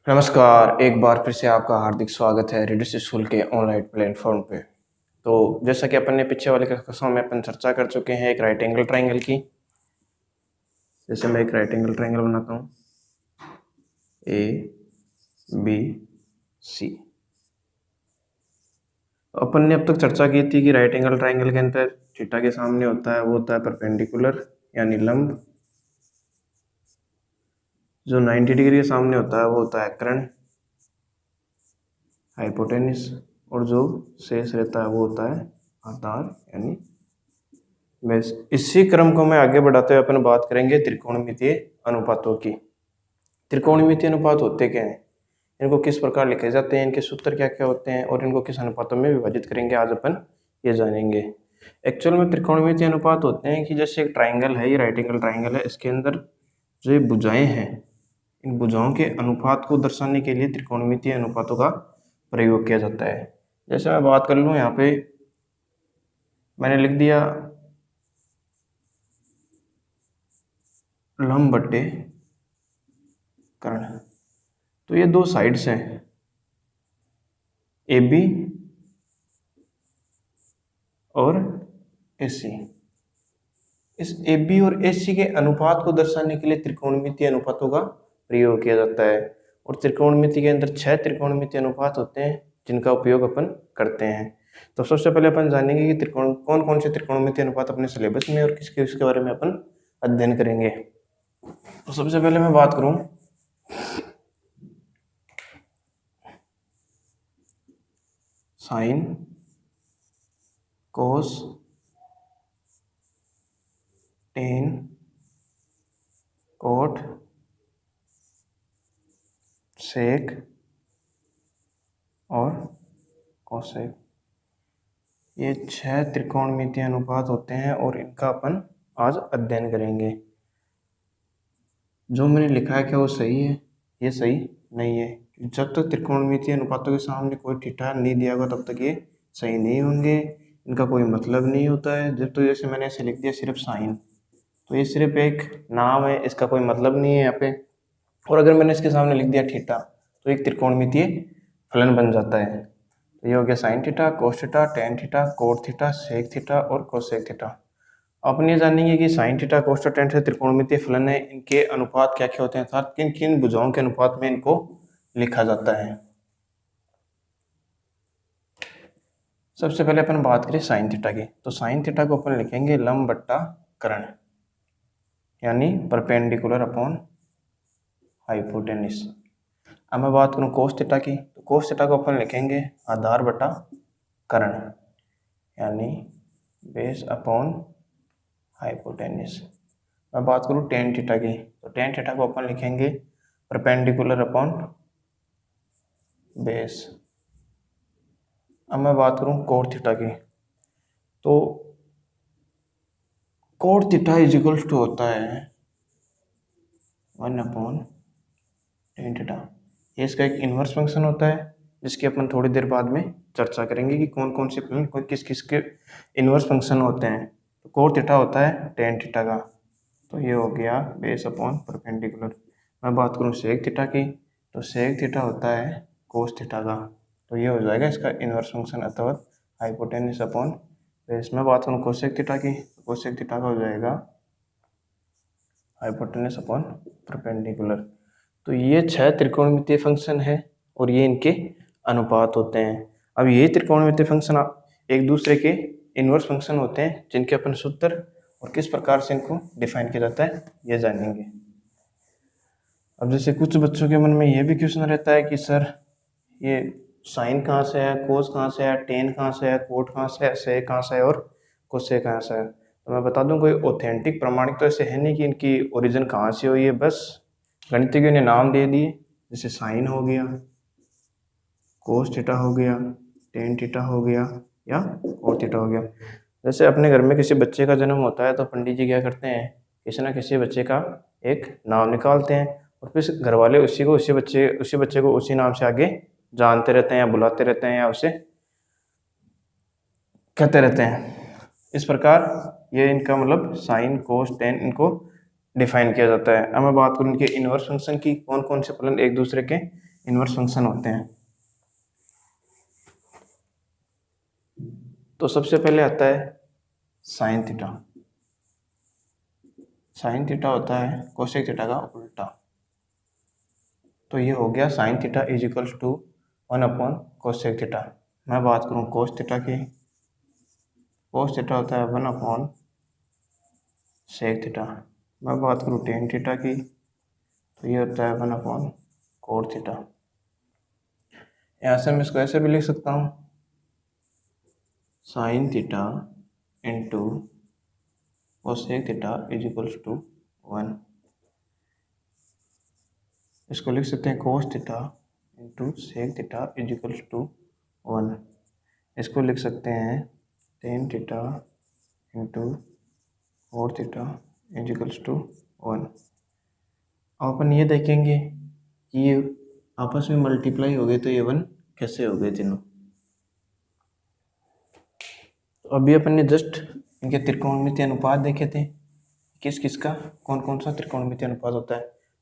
नमस्कार, एक बार फिर से आपका हार्दिक स्वागत है रिडिस स्कूल के ऑनलाइन प्लेटफॉर्म पे। तो जैसा कि अपन ने पीछे वाले कक्षाओं में अपन चर्चा कर चुके हैं एक राइट एंगल ट्राइंगल की। जैसे मैं एक राइट एंगल ट्राइंगल बनाता हूँ ABC। अपन ने अब तक चर्चा की थी कि राइट एंगल ट्राइंगल के अंदर थीटा के सामने होता है वो होता है परपेंडिकुलर यानी लंब, जो 90 डिग्री के सामने होता है वो होता है कर्ण हाइपोटेन्यूस, और जो शेष रहता है वो होता है आधार यानी बेस। इसी क्रम को मैं आगे बढ़ाते हुए अपन बात करेंगे त्रिकोणमितीय अनुपातों की। त्रिकोणमितीय अनुपात होते क्या हैं, इनको किस प्रकार लिखे जाते हैं, इनके सूत्र क्या क्या होते हैं और इनको किस अनुपातों में विभाजित करेंगे, आज अपन ये जानेंगे। एक्चुअल में त्रिकोणमितीय अनुपात होते हैं कि जैसे एक ट्राइंगल है, ये राइट एंगल ट्राइंगल है, इसके अंदर जो ये भुजाएं हैं, इन भुजाओं के अनुपात को दर्शाने के लिए त्रिकोणमितीय अनुपातों का प्रयोग किया जाता है। जैसे मैं बात कर लूँ, यहाँ पे मैंने लिख दिया लंब बट्टे कर्ण। तो ये दो साइड्स हैं AB और AC। इस AB और AC के अनुपात को दर्शाने के लिए त्रिकोणमितीय अनुपातों का प्रयोग किया जाता है। और त्रिकोणमिति के अंदर 6 त्रिकोणमितीय अनुपात होते हैं जिनका उपयोग अपन करते हैं। तो सबसे पहले अपन जानेंगे कि त्रिकोण कौन कौन से त्रिकोणमितीय अनुपात अपने सिलेबस में और किसके उसके बारे में अपन अध्ययन करेंगे। तो सबसे पहले मैं बात करूं साइन, कोस, टेन, कोट, सेक और कोसेक। ये 6 त्रिकोणमितीय अनुपात होते हैं और इनका अपन आज अध्ययन करेंगे। जो मैंने लिखा है क्या वो सही है? ये सही नहीं है। जब तक त्रिकोणमितीय अनुपातों के सामने कोई थीटा नहीं दिया होगा तब तक ये सही नहीं होंगे, इनका कोई मतलब नहीं होता है। जब तो जैसे मैंने ऐसे लिख दिया सिर्फ साइन, तो ये सिर्फ एक नाम है, इसका कोई मतलब नहीं है यहाँ पे। और अगर मैंने इसके सामने लिख दिया थीटा तो एक त्रिकोणमितीय फलन बन जाता है। तो ये हो गया sine theta, cos theta, tan theta, cot theta, sec theta और कोसेक थीटा। अपन ये जानेंगे कि sine theta, cos theta, tan से त्रिकोणमितीय फलन है, इनके अनुपात क्या क्या होते हैं, अर्थात किन किन भुजाओं के अनुपात में इनको लिखा जाता है। सबसे पहले अपन बात करें साइन थीटा की। तो साइन थीटा को अपन लिखेंगे लंब बट्टा कर्ण यानी परपेंडिकुलर अपॉन हाइपोटेन्यूस। अब मैं बात करूं कोस थीटा की, तो कोस थीटा को अपन लिखेंगे आधार बटा कर्ण यानी बेस अपॉन हाइपोटेन्यूस। मैं बात करूं टेन थीटा की, तो टेन थीटा को अपन लिखेंगे परपेंडिकुलर अपॉन बेस। अब मैं बात करूं कोट थीटा की, तो cot theta is equal to होता है 1 अपॉन टेन थीटा। ये इसका एक इन्वर्स फंक्शन होता है जिसकी अपन थोड़ी देर बाद में चर्चा करेंगे कि कौन कौन से फलन किस किस के इन्वर्स फंक्शन होते हैं। तो कोट थीटा होता है टेन थीटा का, तो ये हो गया बेस अपॉन परपेंडिकुलर। मैं बात करूँ सेक थीटा की, तो सेक थीटा होता है कोस थीटा का, तो ये हो जाएगा इसका इन्वर्स फंक्शन अथवा हाइपोटेन्यूस अपॉन बेस। मैं बात करूँ कोसेक थीटा की, कोसेक थीटा का हो जाएगा हाइपोटेन्यूस अपॉन परपेंडिकुलर। तो ये 6 त्रिकोणमितीय फंक्शन है और ये इनके अनुपात होते हैं। अब ये त्रिकोणमितीय फंक्शन एक दूसरे के इन्वर्स फंक्शन होते हैं जिनके अपन सूत्र और किस प्रकार से इनको डिफाइन किया जाता है ये जानेंगे। अब जैसे कुछ बच्चों के मन में ये भी क्वेश्चन रहता है कि सर ये साइन कहाँ से है, कोस कहाँ से है, टेन कहाँ से है, कोट कहाँ से है, सेक कहाँ से है और कोसेक कहाँ से है। तो मैं बता दूं कोई ऑथेंटिक प्रमाणिक तो ऐसे है नहीं कि इनकी ओरिजिन कहाँ से हुई है, बस गणितज्ञों ने नाम दे दिए। जैसे साइन हो गया, कोस थीटा हो गया, टेन थीटा हो गया या कोट थीटा हो गया। जैसे अपने घर में किसी बच्चे का जन्म होता है तो पंडित जी क्या करते हैं, किसी ना किसी बच्चे का एक नाम निकालते हैं और फिर घर वाले उसी बच्चे को उसी नाम से आगे जानते रहते हैं या बुलाते रहते हैं या उसे कहते रहते हैं। इस प्रकार ये इनका मतलब साइन कोस टेन इनको डिफाइन किया जाता है। अब मैं बात करूँ इनके इन्वर्स फंक्शन की, कौन कौन से फलन एक दूसरे के इन्वर्स फंक्शन होते हैं। तो सबसे पहले आता है साइन थीटा। साइन थीटा होता है कोसेक थीटा का उल्टा। तो ये हो गया sine theta is equals to 1 upon cosec theta. मैं बात करूँ कोस थीटा की, कोस थीटा होता है 1 अपॉन सेक थीटा। मैं बात करूँ टेन थीटा की, तो ये होता है 1 अपॉन कोट थीटा। यहाँ से मैं इसको ऐसे भी लिख सकता हूँ, sine theta into cosec theta is equals to 1। इसको लिख सकते हैं cos theta into sec theta is equals to 1। इसको लिख सकते हैं tan theta into cot theta is equals to 1। अब अपन ये देखेंगे कि ये आपस में मल्टीप्लाई हो गए तो ये 1 कैसे हो गए तीनों। तो अभी अपन ने जस्ट इनके त्रिकोणमितीय अनुपात देखे थे, किस किस का कौन कौन सा त्रिकोणमितीय अनुपात होता है।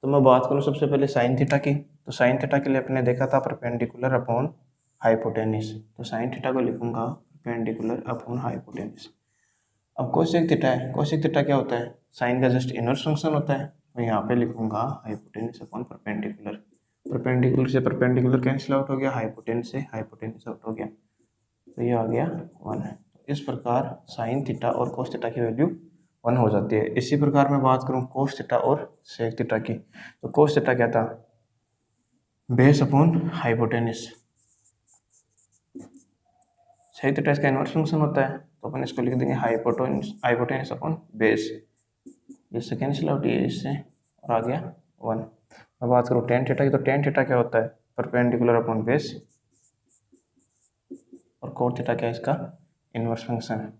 तो मैं बात करूँ सबसे पहले साइन थीटा की। तो साइन थीटा के लिए अपने देखा था परपेंडिकुलर अपॉन हाइपोटेनिस। तो साइन थीटा को लिखूंगा परपेंडिकुलर अपॉन हाइपोटेनिस। अब कोसेक थीटा है, कोसेक थीटा क्या होता है, साइन का जस्ट इनवर्स फंक्शन होता है। तो यहाँ पे लिखूंगा हाइपोटेनिस अपॉन परपेंडिकुलर। परपेंडिकुलर से परपेंडिकुलर कैंसिल आउट हो गया, हाइपोटेनिस से हाइपोटेनिस आउट हो गया, तो ये आ गया 1 है। इस प्रकार साइन थीटा और कोस थीटा की वैल्यू 1 हो जाती है। इसी प्रकार मैं बात करूँ कोस थीटा और सेक थीटा की। तो कोस थीटा क्या था, base upon hypotenuse. Sec theta इसका इनवर्स फंक्शन होता है, तो अपन इसको लिख देंगे हाइपोटेनिस अपॉन बेस। इससे कैंसिल आउट ये इससे और आ गया 1। मैं बात करूँ टेन थीटा की, तो टेन थीटा क्या होता है, परपेंडिकुलर अपॉन बेस, और कोट थीटा क्या है, इसका इनवर्स फंक्शन है।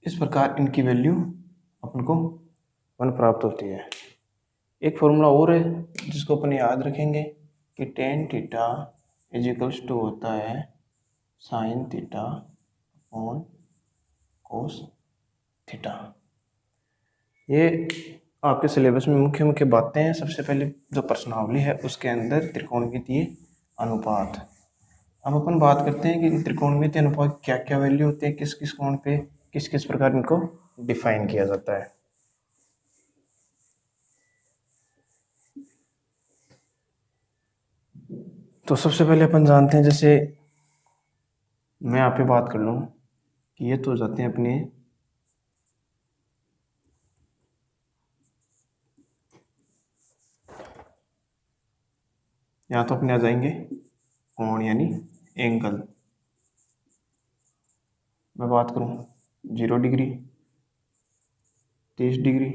इस प्रकार इनकी वैल्यू अपन को 1 प्राप्त होती है। एक फॉर्मूला और है जिसको अपन याद रखेंगे कि tan theta is equals to होता है sine theta upon cos theta. ये आपके सिलेबस में मुख्य मुख्य बातें हैं। सबसे पहले जो प्रश्नावली है उसके अंदर त्रिकोणमितीय अनुपात। अब अपन बात करते हैं कि त्रिकोणमितीय अनुपात की क्या क्या वैल्यू होती है, किस किस कोण पे किस किस प्रकार इनको डिफाइन किया जाता है। तो सबसे पहले अपन जानते हैं, जैसे मैं यहाँ पे बात कर लूँ कि ये तो हो जाते हैं अपने यहाँ तो अपने आ जाएंगे कोण यानी एंगल। मैं बात करूँ 0 डिग्री, 30 डिग्री,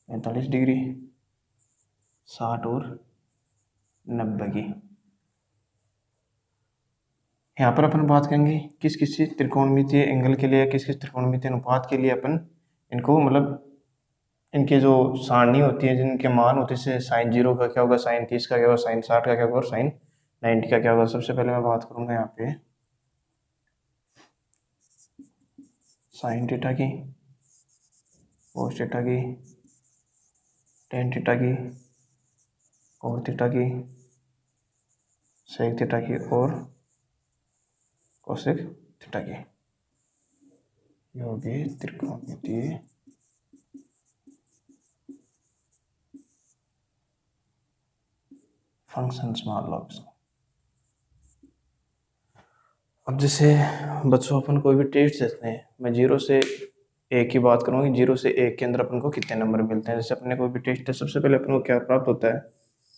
45 डिग्री, 60 और 90 की। यहाँ पर अपन बात करेंगे किस किस त्रिकोणमितीय एंगल के लिए, किस किस त्रिकोणमितीय अनुपात के लिए अपन इनको मतलब इनके जो सारणी होती है, जिनके मान होते हैं, साइन 0 का क्या होगा, साइन 30 का क्या होगा, साइन 60 का क्या होगा और साइन 90 का क्या होगा। सबसे पहले मैं बात करूँगा यहाँ पे साइन थीटा की, कोस थीटा की, टेन थीटा की, कोट थीटा की, सेक थीटा की और कोसेक थीटा की। ये हो गई त्रिकोणमितीय फंक्शंस मान लो इसको। अब जैसे बच्चों अपन कोई भी टेस्ट देते हैं, मैं 0 से 1 की बात करूँगी, 0 से 1 के अंदर अपन को कितने नंबर मिलते हैं। जैसे अपने कोई भी टेस्ट है, सबसे पहले अपन को क्या प्राप्त होता है,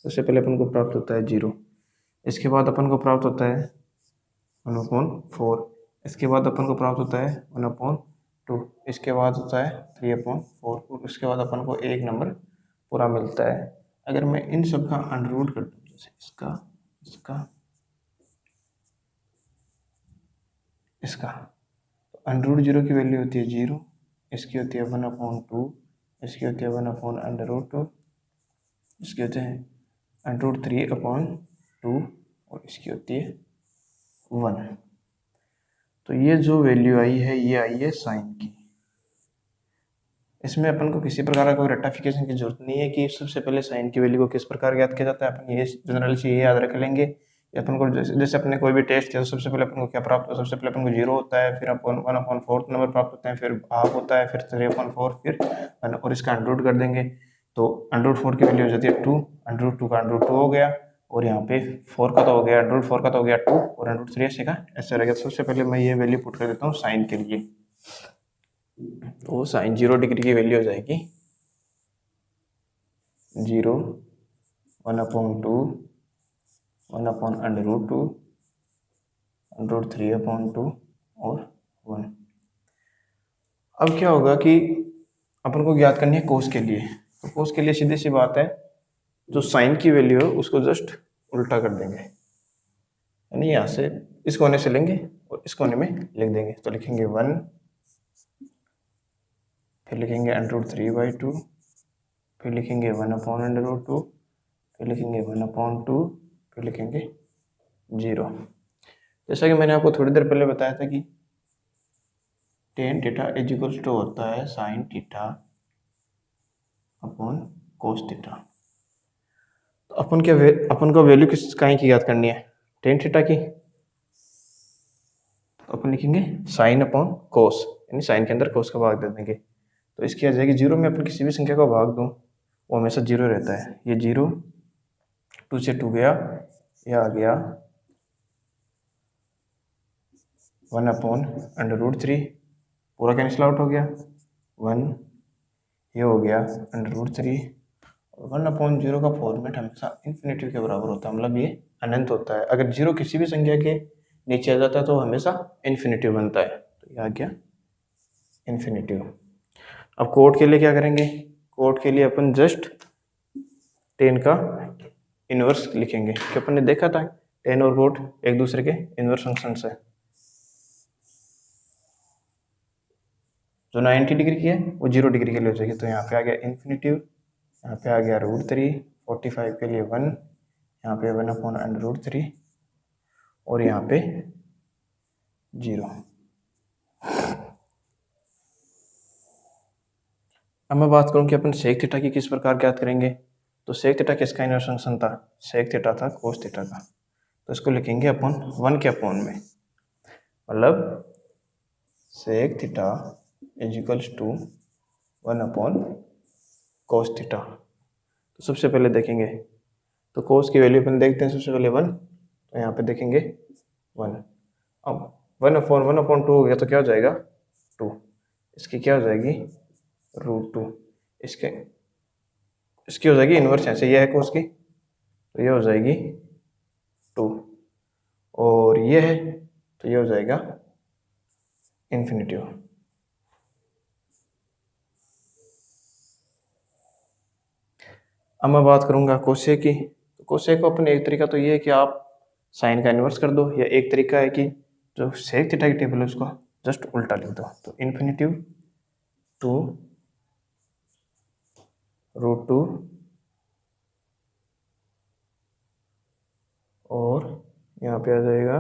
सबसे पहले अपन को प्राप्त होता है 0। इसके बाद अपन को प्राप्त होता है 1/4। इसके बाद अपन को प्राप्त होता है 1/2। इसके बाद होता है 3/4 और उसके बाद अपन को 1 नंबर पूरा मिलता है। अगर मैं इन सब का अंडर रूट कर दूँ, जैसे इसका इसका इसका, तो अंडर रूट 0 की वैल्यू होती है 0, इसकी होती है 1/2, इसकी होती है 1/√2, इसकी होते हैं √3/2 और इसकी होती है 1। तो ये जो वैल्यू आई है ये आई है साइन की। इसमें अपन को किसी प्रकार का कोई रेक्टिफिकेशन की जरूरत नहीं है कि सबसे पहले साइन की वैल्यू को किस प्रकार ज्ञात किया जाता है। अपन ये जनरल चीज ये याद रख लेंगे कि अपन को जैसे अपने कोई भी टेस्ट किया तो सबसे पहले अपन को क्या प्राप्त होता है, सबसे पहले अपन को 0 होता है, फिर अपन 1/4 नंबर प्राप्त होते हैं, फिर हाफ होता है, फिर 3/4, फिर और इसका अंडर कर देंगे तो √4 की वैल्यू हो जाती है 2, √2 का √2 हो गया, और यहाँ पे 4 का तो हो गया, √4 का तो हो गया 2, और √3 ऐसे का ऐसे रहेगा। सबसे पहले मैं ये वैल्यू पुट कर देता हूँ साइन के लिए, तो साइन 0 डिग्री की वैल्यू हो जाएगी 0, 1/2, 1/√2, √3/2 और 1। अब क्या होगा कि अपन को ज्ञात करनी है कोस के लिए, तो कोस के लिए सीधी सी बात है, जो साइन की वैल्यू है उसको जस्ट उल्टा कर देंगे, यानी यहाँ से इस कोने से लेंगे और इस कोने में लिख देंगे, तो लिखेंगे 1, फिर लिखेंगे √3/2, फिर लिखेंगे 1/√2, फिर लिखेंगे 1/2, फिर लिखेंगे 0। जैसा कि मैंने आपको थोड़ी देर पहले बताया था कि tan theta is equals to होता है sine theta upon cos theta. तो अपन को वैल्यू किस काहे की याद करनी है, tan थीटा की, तो अपन लिखेंगे साइन अपॉन कोस, यानी साइन के अंदर कोस का भाग दे देंगे, तो इसकी आ जाएगी 0 में अपन किसी भी संख्या को भाग दूं वो हमेशा 0 रहता है, ये 0, 2 से 2 गया, यह आ गया 1/√3, पूरा कैंसिल आउट हो गया 1, ये हो गया √3, और 1/0 का फॉर्मेट हमेशा इन्फिनिटी के बराबर होता है, मतलब ये अनंत होता है। अगर 0 किसी भी संख्या के नीचे आ जाता है तो हमेशा इन्फिनिटी बनता है, तो ये आ गया इन्फिनिटी। अब कोड के लिए क्या करेंगे, कोड के लिए अपन जस्ट tan का इनवर्स लिखेंगे, कि अपन ने देखा था tan और कोड एक दूसरे के इनवर्स फंक्शन है। जो 90 डिग्री की है वो 0 डिग्री के लिए हो जाएगी, तो यहाँ पे आ गया इन्फिनिटिव, यहाँ पे आ गया √3, 45 के लिए 1, यहाँ पे 1/√3 और यहाँ पे 0। अब मैं बात करूँ कि अपन सेक थीटा की किस प्रकार ज्ञात करेंगे, तो सेक थीटा किसका इनवर्स फंक्शन था, सेक थीटा था कोस थीटा का, तो इसको लिखेंगे अपन 1 के अपॉन में, मतलब sec theta is equals to 1/cos theta. तो सबसे पहले देखेंगे, तो कोस की वैल्यू अपन देखते हैं सबसे पहले 1, तो यहाँ पे देखेंगे 1। अब 1/1/2 हो गया तो क्या हो जाएगा 2, इसकी क्या हो जाएगी √2, इसकी हो जाएगी इनवर्स, यहाँ से ये है कोस की, तो ये हो जाएगी 2, और ये है तो ये हो जाएगा इन्फिनिटी। अब मैं बात करूंगा कोसेक की, तो कोसेक को अपन एक तरीका तो ये है कि आप साइन का इन्वर्स कर दो, या एक तरीका है कि जो सेक थीटा की टेबल है उसको जस्ट उल्टा लिख दो, तो इन्फिनिटी 2 √2 और यहाँ पे आ जाएगा,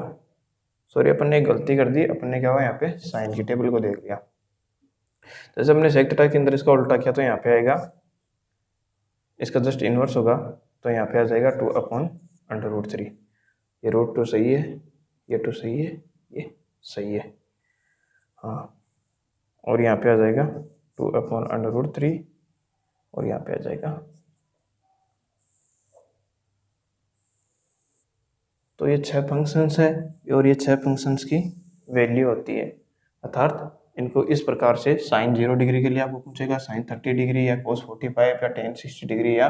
सॉरी अपन ने एक गलती कर दी, अपन ने क्या हुआ यहाँ पे साइन की टेबल को देख लिया, जैसे हमने सेक थीटा के अंदर इसका उल्टा किया तो यहाँ पे आएगा, इसका जस्ट इन्वर्स होगा, तो यहाँ पे आ जाएगा 2/√3, ये √2 सही है, ये 2 सही है, ये सही है, हाँ, और यहाँ पे आ जाएगा 2/√3 और यहाँ पे आ जाएगा, तो ये 6 फंक्शंस है और ये 6 फंक्शंस की वैल्यू होती है, अर्थात इनको इस प्रकार से साइन 0 डिग्री के लिए आपको पूछेगा, साइन 30 डिग्री या cos 45 या tan 60 डिग्री या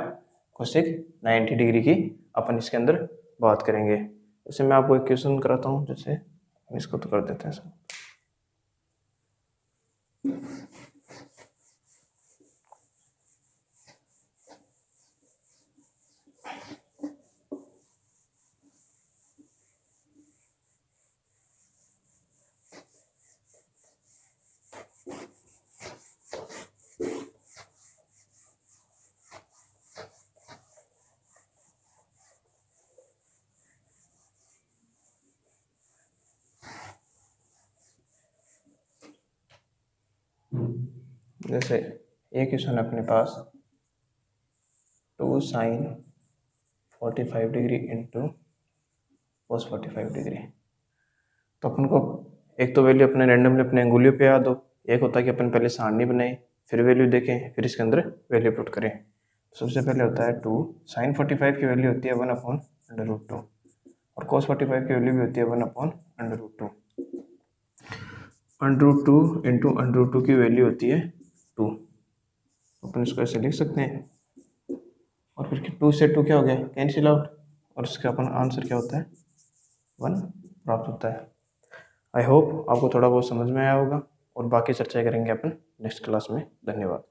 cosec 90 डिग्री की अपन इसके अंदर बात करेंगे। जैसे मैं आपको एक क्वेश्चन कराता हूँ, जैसे इसको तो कर देते हैं सब। जैसे एक क्वेश्चन अपने पास 2 sin 45 degree into cos 45 degree. तो अपन को एक तो वैल्यू अपने रैंडमली अपने अंगुलियों पे याद हो, एक होता है कि अपन पहले सारणी बनाए फिर वैल्यू देखें फिर इसके अंदर वैल्यू पुट करें। सबसे पहले होता है 2 sin 45 की वैल्यू होती है 1/√2 और cos 45 की वैल्यू भी होती है 1/√2। √2 इंटू √2 की वैल्यू होती है 2, अपन इसको ऐसे लिख सकते हैं और फिर 2 से 2 क्या हो गया, कैंसिल आउट, और इसका अपन आंसर क्या होता है 1 प्राप्त होता है। आई होप आपको थोड़ा बहुत समझ में आया होगा और बाकी चर्चा करेंगे अपन नेक्स्ट क्लास में। धन्यवाद।